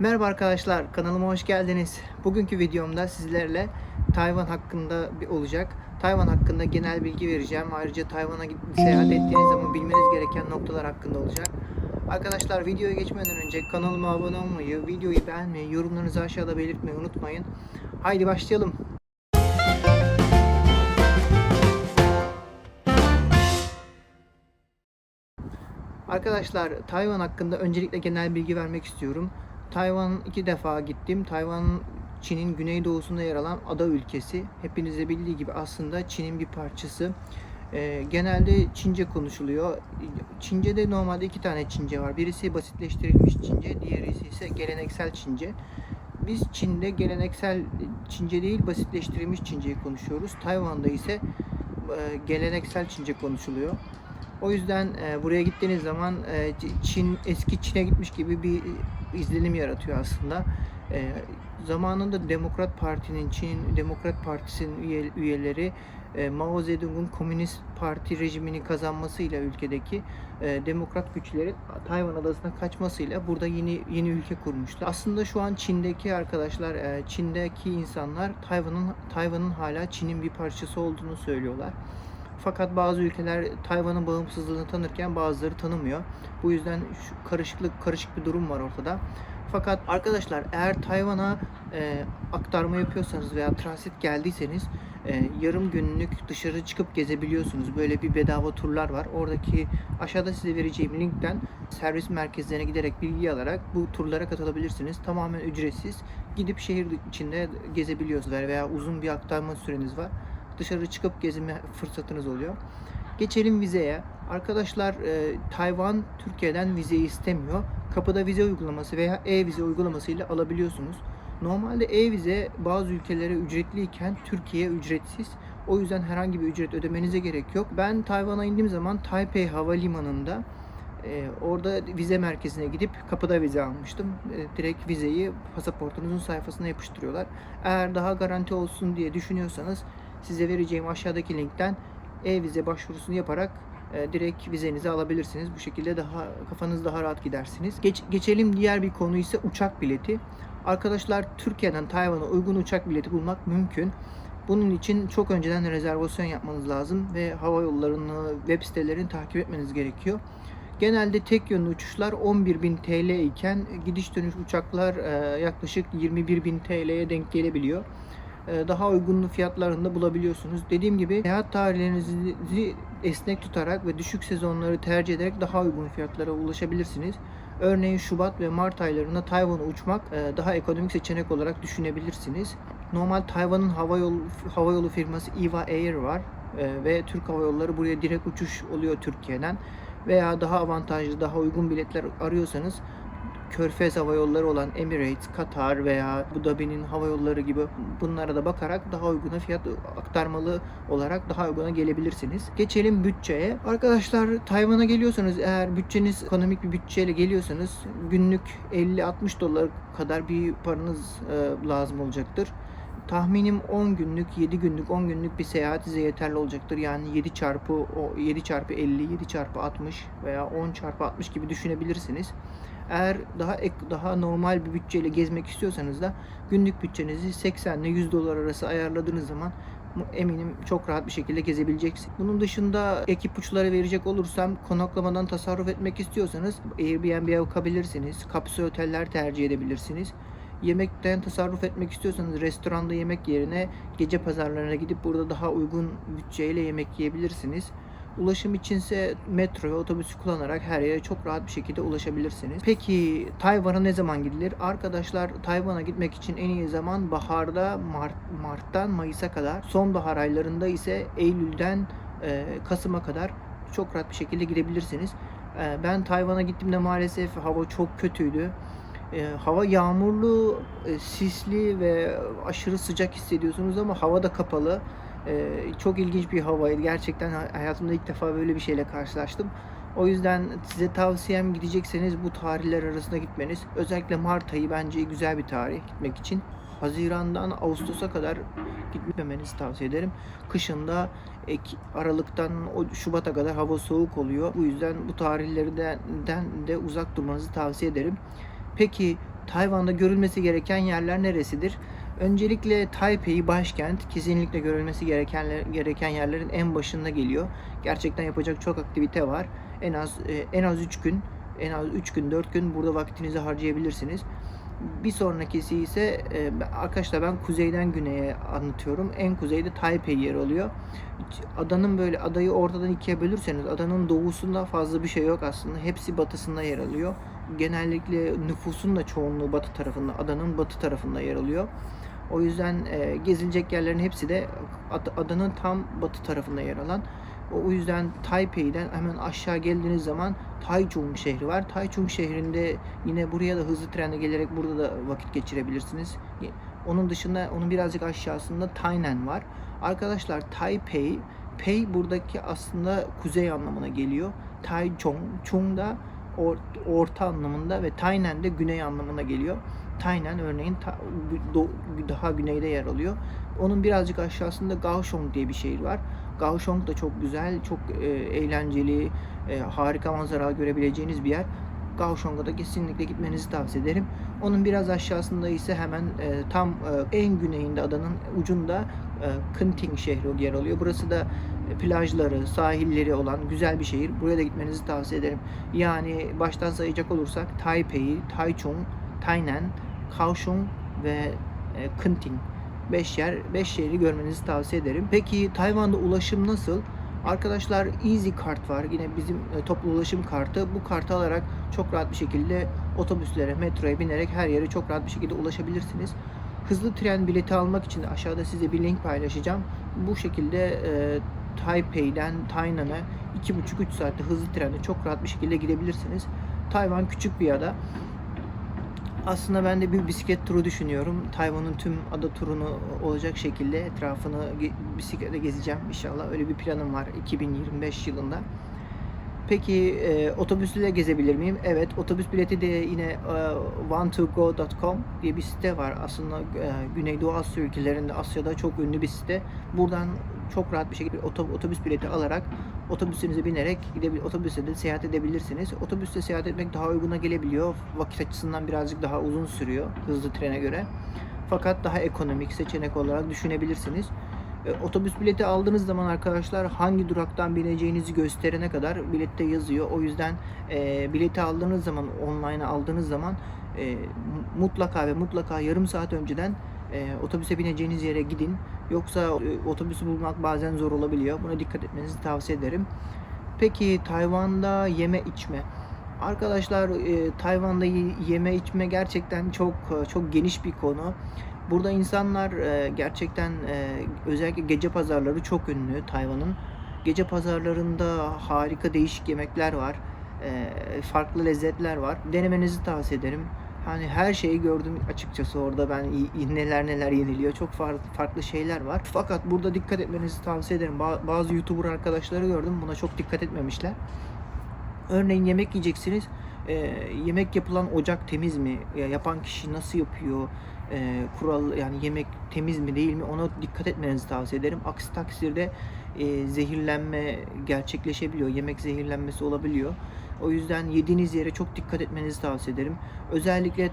Merhaba arkadaşlar, kanalıma hoş geldiniz. Bugünkü videomda sizlerle Tayvan hakkında olacak. Tayvan hakkında genel bilgi vereceğim. Ayrıca Tayvan'a seyahat ettiğiniz zaman bilmeniz gereken noktalar hakkında olacak. Arkadaşlar videoya geçmeden önce kanalıma abone olmayı, videoyu beğenmeyi, yorumlarınızı aşağıda belirtmeyi unutmayın. Haydi başlayalım. Arkadaşlar Tayvan hakkında öncelikle genel bilgi vermek istiyorum. Tayvan 2 defa gittim. Tayvan Çin'in güneydoğusunda yer alan ada ülkesi. Hepinizde bildiği gibi aslında Çin'in bir parçası. Genelde Çince konuşuluyor. Çince'de normalde 2 tane Çince var. Birisi basitleştirilmiş Çince, diğeri ise geleneksel Çince. Biz Çin'de geleneksel Çince değil, basitleştirilmiş Çince'yi konuşuyoruz. Tayvan'da ise geleneksel Çince konuşuluyor. O yüzden buraya gittiğiniz zaman eski Çin'e gitmiş gibi bir izlenim yaratıyor aslında. Zamanında Demokrat Parti'nin, Çin Demokrat Partisi'nin üyeleri Mao Zedong'un Komünist Parti rejimini kazanmasıyla ülkedeki demokrat güçlerin Tayvan adasına kaçmasıyla burada yeni ülke kurmuştu. Aslında şu an Çin'deki arkadaşlar, Çin'deki insanlar Tayvan'ın hala Çin'in bir parçası olduğunu söylüyorlar. Fakat bazı ülkeler Tayvan'ın bağımsızlığını tanırken bazıları tanımıyor. Bu yüzden karışık bir durum var ortada. Fakat arkadaşlar eğer Tayvan'a aktarma yapıyorsanız veya transit geldiyseniz yarım günlük dışarı çıkıp gezebiliyorsunuz. Böyle bir bedava turlar var. Oradaki aşağıda size vereceğim linkten servis merkezlerine giderek bilgi alarak bu turlara katılabilirsiniz. Tamamen ücretsiz. Gidip şehir içinde gezebiliyorsunuz veya uzun bir aktarma süreniz var, dışarı çıkıp gezme fırsatınız oluyor. Geçelim vizeye. Arkadaşlar Tayvan Türkiye'den vize istemiyor. Kapıda vize uygulaması veya e-vize uygulamasıyla alabiliyorsunuz. Normalde e-vize bazı ülkelere ücretliyken Türkiye ücretsiz. O yüzden herhangi bir ücret ödemenize gerek yok. Ben Tayvan'a indiğim zaman Taipei Havalimanı'nda orada vize merkezine gidip kapıda vize almıştım. Direkt vizeyi pasaportunuzun sayfasına yapıştırıyorlar. Eğer daha garanti olsun diye düşünüyorsanız size vereceğim aşağıdaki linkten e-vize başvurusunu yaparak direkt vizenizi alabilirsiniz. Bu şekilde kafanız daha rahat gidersiniz. Geçelim diğer bir konu ise uçak bileti. Arkadaşlar Türkiye'den Tayvan'a uygun uçak bileti bulmak mümkün. Bunun için çok önceden rezervasyon yapmanız lazım ve hava yollarını, web sitelerini takip etmeniz gerekiyor. Genelde tek yönlü uçuşlar 11.000 TL iken gidiş dönüş uçaklar yaklaşık 21.000 TL'ye denk gelebiliyor. Daha uygun fiyatlarında bulabiliyorsunuz. Dediğim gibi seyahat tarihlerinizi esnek tutarak ve düşük sezonları tercih ederek daha uygun fiyatlara ulaşabilirsiniz. Örneğin Şubat ve Mart aylarında Tayvan'a uçmak daha ekonomik seçenek olarak düşünebilirsiniz. Normal Tayvan'ın hava yolu firması EVA Air var ve Türk Hava Yolları buraya direkt uçuş oluyor Türkiye'den. Veya daha avantajlı, daha uygun biletler arıyorsanız Körfez Hava Yolları olan Emirates, Katar veya Abu Dhabi'nin hava yolları gibi bunlara da bakarak daha uyguna fiyat aktarmalı olarak daha uyguna gelebilirsiniz. Geçelim bütçeye. Arkadaşlar Tayvan'a geliyorsanız, eğer bütçeniz ekonomik bir bütçeyle geliyorsanız günlük 50-60 dolar kadar bir paranız lazım olacaktır. Tahminim 10 günlük, 7 günlük, 10 günlük bir seyahat size yeterli olacaktır. Yani 7 çarpı 50, 7 çarpı 60 veya 10 çarpı 60 gibi düşünebilirsiniz. Eğer daha normal bir bütçeyle gezmek istiyorsanız da günlük bütçenizi 80 ile 100 dolar arası ayarladığınız zaman eminim çok rahat bir şekilde gezebileceksiniz. Bunun dışında ek ipuçları verecek olursam, konaklamadan tasarruf etmek istiyorsanız Airbnb'ye bakabilirsiniz. Kapsül oteller tercih edebilirsiniz. Yemekten tasarruf etmek istiyorsanız restoranda yemek yerine gece pazarlarına gidip burada daha uygun bütçeyle yemek yiyebilirsiniz. Ulaşım içinse metro ve otobüsü kullanarak her yere çok rahat bir şekilde ulaşabilirsiniz. Peki Tayvan'a ne zaman gidilir? Arkadaşlar Tayvan'a gitmek için en iyi zaman baharda Mart'tan Mayıs'a kadar. Sonbahar aylarında ise Eylül'den Kasım'a kadar çok rahat bir şekilde gidebilirsiniz. Ben Tayvan'a gittiğimde maalesef hava çok kötüydü. Hava yağmurlu, sisli ve aşırı sıcak hissediyorsunuz ama hava da kapalı. Çok ilginç bir havaydı. Gerçekten hayatımda ilk defa böyle bir şeyle karşılaştım. O yüzden size tavsiyem, gidecekseniz bu tarihler arasında gitmeniz. Özellikle Mart ayı bence güzel bir tarih gitmek için. Haziran'dan Ağustos'a kadar gitmemenizi tavsiye ederim. Kışında Aralık'tan Şubat'a kadar hava soğuk oluyor. Bu yüzden bu tarihlerden de uzak durmanızı tavsiye ederim. Peki Tayvan'da görülmesi gereken yerler neresidir? Öncelikle Taipei başkent kesinlikle görülmesi gereken yerlerin en başında geliyor. Gerçekten yapacak çok aktivite var. En az 3 gün, en az 3 gün 4 gün burada vaktinizi harcayabilirsiniz. Bir sonrakisi ise arkadaşlar ben kuzeyden güneye anlatıyorum. En kuzeyde Taipei yer alıyor. Adayı ortadan ikiye bölürseniz adanın doğusunda fazla bir şey yok aslında. Hepsi batısında yer alıyor. Genellikle nüfusun da çoğunluğu batı tarafında, adanın batı tarafında yer alıyor. O yüzden gezilecek yerlerin hepsi de adanın tam batı tarafında yer alan. O yüzden Taipei'den hemen aşağı geldiğiniz zaman Taichung şehri var. Taichung şehrinde yine buraya da hızlı trenle gelerek burada da vakit geçirebilirsiniz. Onun dışında onun birazcık aşağısında Tainan var. Arkadaşlar Taipei, Pei buradaki aslında kuzey anlamına geliyor. Taichung, Chung da orta anlamında ve Tainan de güney anlamına geliyor. Tainan örneğin daha güneyde yer alıyor. Onun birazcık aşağısında Kaohsiung diye bir şehir var. Kaohsiung da çok güzel, çok eğlenceli, harika manzara görebileceğiniz bir yer. Kaohsiung'a da kesinlikle gitmenizi tavsiye ederim. Onun biraz aşağısında ise hemen tam en güneyinde adanın ucunda Kenting şehri yer alıyor. Burası da plajları, sahilleri olan güzel bir şehir. Buraya da gitmenizi tavsiye ederim. Yani baştan sayacak olursak Taipei, Taichung, Tainan, Kaohsiung ve Kenting. 5 şehri görmenizi tavsiye ederim. Peki Tayvan'da ulaşım nasıl? Arkadaşlar Easy Kart var. Yine bizim toplu ulaşım kartı. Bu kartı alarak çok rahat bir şekilde otobüslere, metroya binerek her yere çok rahat bir şekilde ulaşabilirsiniz. Hızlı tren bileti almak için de aşağıda size bir link paylaşacağım. Bu şekilde Taipei'den Tainan'a 2,5-3 saatte hızlı trenle çok rahat bir şekilde gidebilirsiniz. Tayvan küçük bir ada. Aslında ben de bir bisiklet turu düşünüyorum. Tayvan'ın tüm ada turunu olacak şekilde etrafını bisikletle gezeceğim inşallah. Öyle bir planım var 2025 yılında. Peki otobüsle gezebilir miyim? Evet, otobüs bileti de yine one2go.com diye bir site var. Aslında Güneydoğu Asya ülkelerinde, Asya'da çok ünlü bir site. Buradan çok rahat bir şekilde otobüs bileti alarak otobüsünüze binerek otobüste de seyahat edebilirsiniz. Otobüste seyahat etmek daha uyguna gelebiliyor. Vakit açısından birazcık daha uzun sürüyor hızlı trene göre. Fakat daha ekonomik seçenek olarak düşünebilirsiniz. Otobüs bileti aldığınız zaman arkadaşlar hangi duraktan bineceğinizi gösterene kadar bilette yazıyor. O yüzden bileti aldığınız zaman, online aldığınız zaman mutlaka yarım saat önceden otobüse bineceğiniz yere gidin. Yoksa otobüsü bulmak bazen zor olabiliyor. Buna dikkat etmenizi tavsiye ederim. Peki Tayvan'da yeme içme. Arkadaşlar Tayvan'da yeme içme gerçekten çok geniş bir konu. Burada insanlar gerçekten özellikle gece pazarları çok ünlü Tayvan'ın. Gece pazarlarında harika değişik yemekler var. Farklı lezzetler var. Denemenizi tavsiye ederim. Hani her şeyi gördüm açıkçası orada ben neler yeniliyor. Çok farklı şeyler var. Fakat burada dikkat etmenizi tavsiye ederim. Bazı YouTuber arkadaşları gördüm. Buna çok dikkat etmemişler. Örneğin yemek yiyeceksiniz. Yemek yapılan ocak temiz mi? Yapan kişi nasıl yapıyor? Kural yani yemek temiz mi değil mi? Ona dikkat etmenizi tavsiye ederim. Aksi takdirde zehirlenme gerçekleşebiliyor. Yemek zehirlenmesi olabiliyor. O yüzden yediğiniz yere çok dikkat etmenizi tavsiye ederim. Özellikle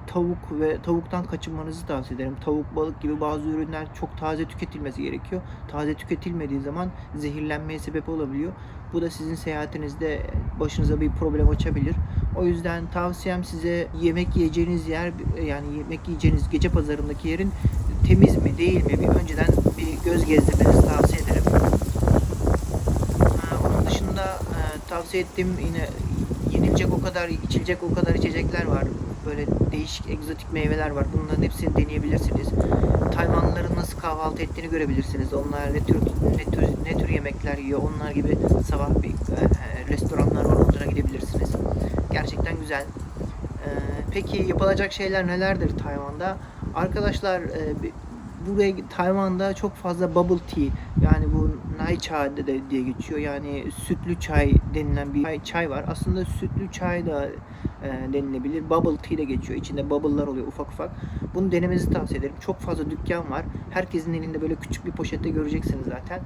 tavuk ve tavuktan kaçınmanızı tavsiye ederim. Tavuk, balık gibi bazı ürünler çok taze tüketilmesi gerekiyor. Taze tüketilmediği zaman zehirlenmeye sebep olabiliyor. Bu da sizin seyahatinizde başınıza bir problem açabilir. O yüzden tavsiyem size yemek yiyeceğiniz yer, yani yemek yiyeceğiniz gece pazarındaki yerin temiz mi değil mi bir önceden bir göz gezdirmenizi tavsiye ederim. Onun dışında tavsiye ettiğim yine yenilecek o kadar, içilecek o kadar içecekler var. Böyle değişik egzotik meyveler var. Bunların hepsini deneyebilirsiniz. Tayvanlıların nasıl kahvaltı ettiğini görebilirsiniz. Onlar ne tür yemekler yiyor. Onlar gibi sabah bir restoranlar var. Onlara gidebilirsiniz. Gerçekten güzel. Peki yapılacak şeyler nelerdir Tayvan'da? Arkadaşlar Tayvan'da çok fazla bubble tea yani bu nai çay diye geçiyor. Yani sütlü çay denilen bir çay var. Aslında sütlü çay da denilebilir. Bubble tea de geçiyor. İçinde bubble'lar oluyor ufak ufak. Bunu denemenizi tavsiye ederim. Çok fazla dükkan var. Herkesin elinde böyle küçük bir poşette göreceksiniz zaten.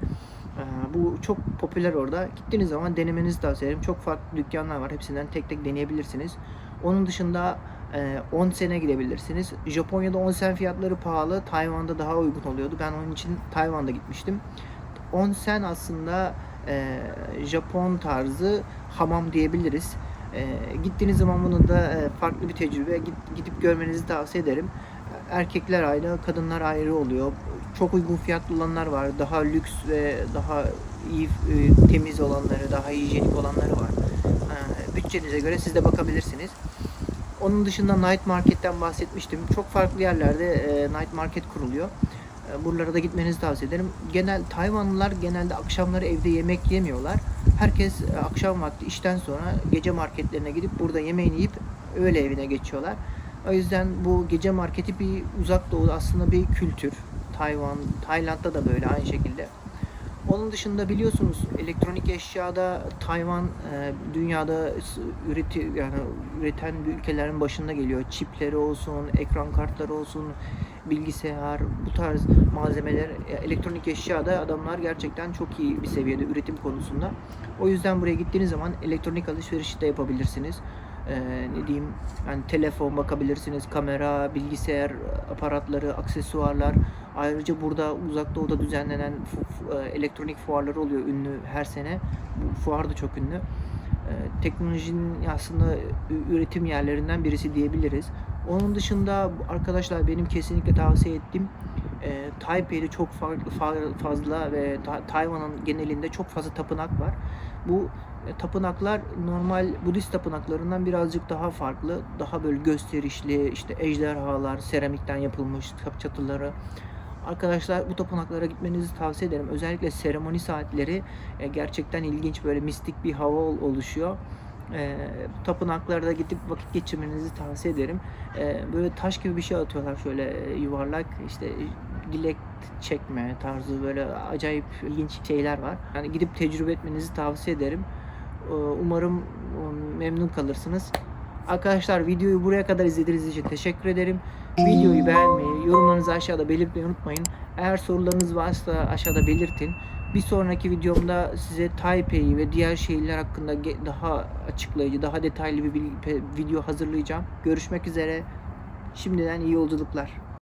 Bu çok popüler orada. Gittiğiniz zaman denemenizi tavsiye ederim. Çok farklı dükkanlar var. Hepsinden tek tek deneyebilirsiniz. Onun dışında onsen'e gidebilirsiniz. Japonya'da onsen fiyatları pahalı, Tayvan'da daha uygun oluyordu. Ben onun için Tayvan'da gitmiştim. Onsen aslında Japon tarzı hamam diyebiliriz. Gittiğiniz zaman bunu da farklı bir tecrübe, gidip görmenizi tavsiye ederim. Erkekler ayrı, kadınlar ayrı oluyor. Çok uygun fiyatlı olanlar var. Daha lüks ve daha iyi, temiz olanları, daha hijyenik olanları var. Bütçenize göre siz de bakabilirsiniz. Onun dışında night market'ten bahsetmiştim. Çok farklı yerlerde night market kuruluyor. Buralara da gitmenizi tavsiye ederim. Tayvanlılar genelde akşamları evde yemek yemiyorlar. Herkes akşam vakti işten sonra gece marketlerine gidip burada yemeğini yiyip öğle evine geçiyorlar. O yüzden bu gece marketi bir uzak doğu aslında bir kültür. Tayland'da da böyle aynı şekilde. Onun dışında biliyorsunuz elektronik eşyada Tayvan dünyada üreten bir ülkelerin başında geliyor. Çipleri olsun, ekran kartları olsun, bilgisayar, bu tarz malzemeler, elektronik eşyada adamlar gerçekten çok iyi bir seviyede üretim konusunda. O yüzden buraya gittiğiniz zaman elektronik alışveriş de yapabilirsiniz. Ne diyeyim, yani telefon bakabilirsiniz, kamera, bilgisayar aparatları, aksesuarlar. Ayrıca burada Uzak Doğu'da düzenlenen elektronik fuarları oluyor ünlü her sene. Bu fuar da çok ünlü. Teknolojinin aslında üretim yerlerinden birisi diyebiliriz. Onun dışında arkadaşlar benim kesinlikle tavsiye ettiğim Taipei'de çok fazla ve Tayvan'ın genelinde çok fazla tapınak var. Bu tapınaklar normal Budist tapınaklarından birazcık daha farklı. Daha böyle gösterişli, işte ejderhalar, seramikten yapılmış çatıları. Arkadaşlar bu tapınaklara gitmenizi tavsiye ederim. Özellikle seremoni saatleri gerçekten ilginç, böyle mistik bir hava oluşuyor. Tapınaklarda gidip vakit geçirmenizi tavsiye ederim. Böyle taş gibi bir şey atıyorlar, şöyle yuvarlak, işte dilek çekme tarzı böyle acayip ilginç şeyler var. Yani gidip tecrübe etmenizi tavsiye ederim. Umarım memnun kalırsınız. Arkadaşlar videoyu buraya kadar izlediğiniz için teşekkür ederim. Videoyu beğenmeyi, yorumlarınızı aşağıda belirtmeyi unutmayın. Eğer sorularınız varsa aşağıda belirtin. Bir sonraki videomda size Taipei ve diğer şehirler hakkında daha açıklayıcı, daha detaylı bir video hazırlayacağım. Görüşmek üzere. Şimdiden iyi yolculuklar.